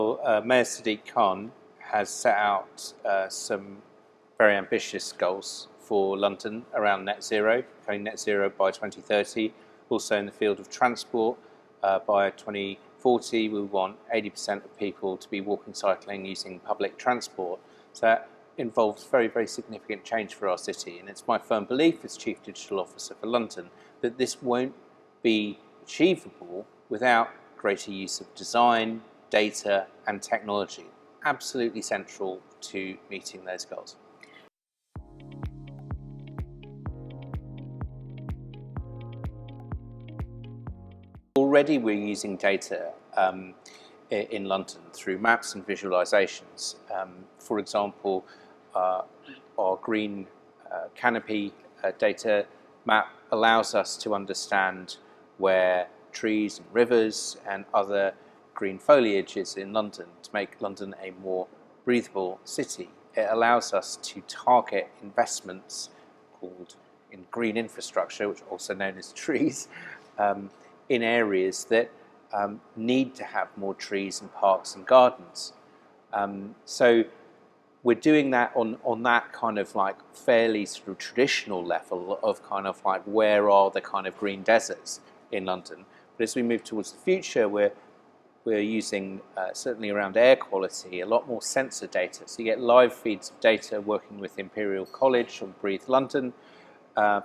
Well, Mayor Sadiq Khan has set out some very ambitious goals for London around net zero, becoming net zero by 2030. Also in the field of transport, by 2040 we want 80% of people to be walking, cycling, using public transport. So that involves very, very significant change for our city, and it's my firm belief as Chief Digital Officer for London that this won't be achievable without greater use of design, data and technology. Absolutely central to meeting those goals. Already we're using data in London through maps and visualizations. For example, our green canopy data map allows us to understand where trees and rivers and other green foliage is in London to make London a more breathable city. It allows us to target investments in green infrastructure, which are also known as trees, in areas that need to have more trees and parks and gardens. So we're doing that on that kind of like fairly sort of traditional level of kind of like where are the kind of green deserts in London. But as we move towards the future, we're using, certainly around air quality, a lot more sensor data. So you get live feeds of data working with Imperial College on Breathe London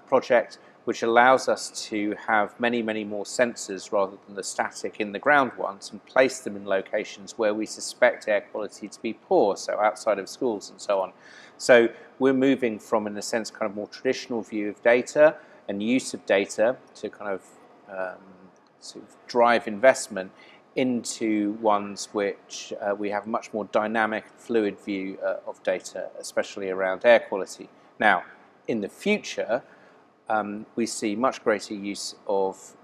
project, which allows us to have many, many more sensors rather than the static in the ground ones, and place them in locations where we suspect air quality to be poor, so outside of schools and so on. So we're moving from, in a sense, kind of more traditional view of data and use of data to kind of sort of drive investment into ones which we have a much more dynamic, fluid view of data, especially around air quality. Now, in the future, we see much greater use of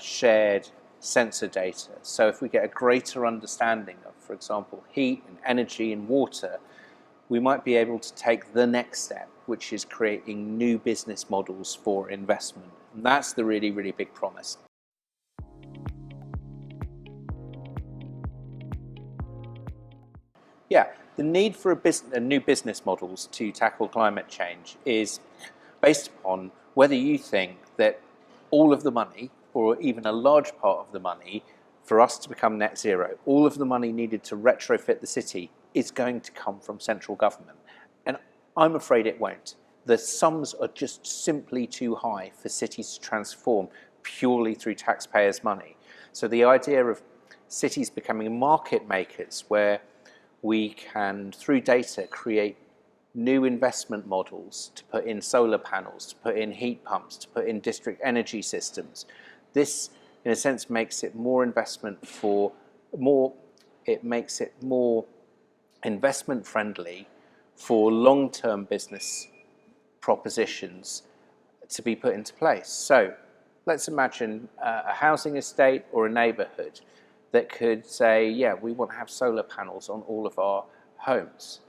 shared sensor data. So if we get a greater understanding of, for example, heat and energy and water, we might be able to take the next step, which is creating new business models for investment. And that's the really, really big promise. Yeah, the need for new business models to tackle climate change is based upon whether you think that all of the money, or even a large part of the money, for us to become net zero, all of the money needed to retrofit the city is going to come from central government. And I'm afraid it won't. The sums are just simply too high for cities to transform purely through taxpayers' money. So the idea of cities becoming market makers, where we can, through data, create new investment models to put in solar panels, to put in heat pumps, to put in district energy systems. This, in a sense, makes it more investment for it makes it more investment friendly for long-term business propositions to be put into place. So let's imagine a housing estate or a neighborhood that could say, yeah, we want to have solar panels on all of our homes.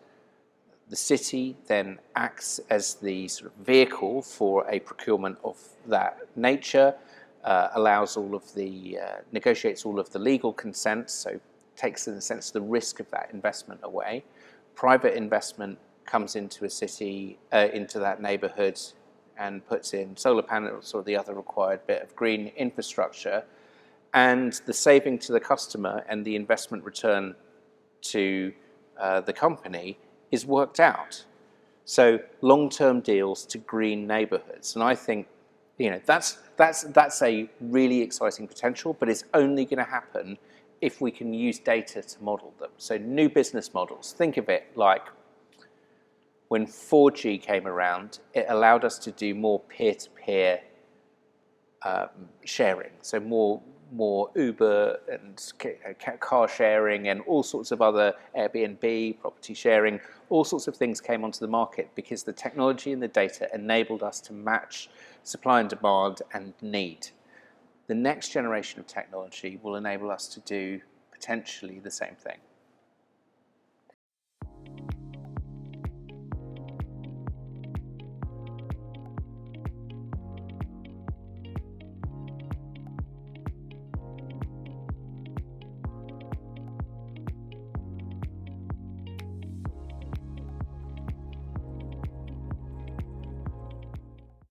The city then acts as the sort of vehicle for a procurement of that nature, allows all of the, negotiates all of the legal consents, so takes, in a sense, the risk of that investment away. Private investment comes into a city, into that neighborhood, and puts in solar panels or the other required bit of green infrastructure. And the saving to the customer and the investment return to the company is worked out. So long-term deals to green neighborhoods. And I think, you know, that's a really exciting potential, but it's only going to happen if we can use data to model them. So new business models, think of it like when 4G came around, it allowed us to do more peer-to-peer sharing. So more Uber and car sharing and all sorts of other Airbnb, property sharing, all sorts of things came onto the market because the technology and the data enabled us to match supply and demand and need. The next generation of technology will enable us to do potentially the same thing.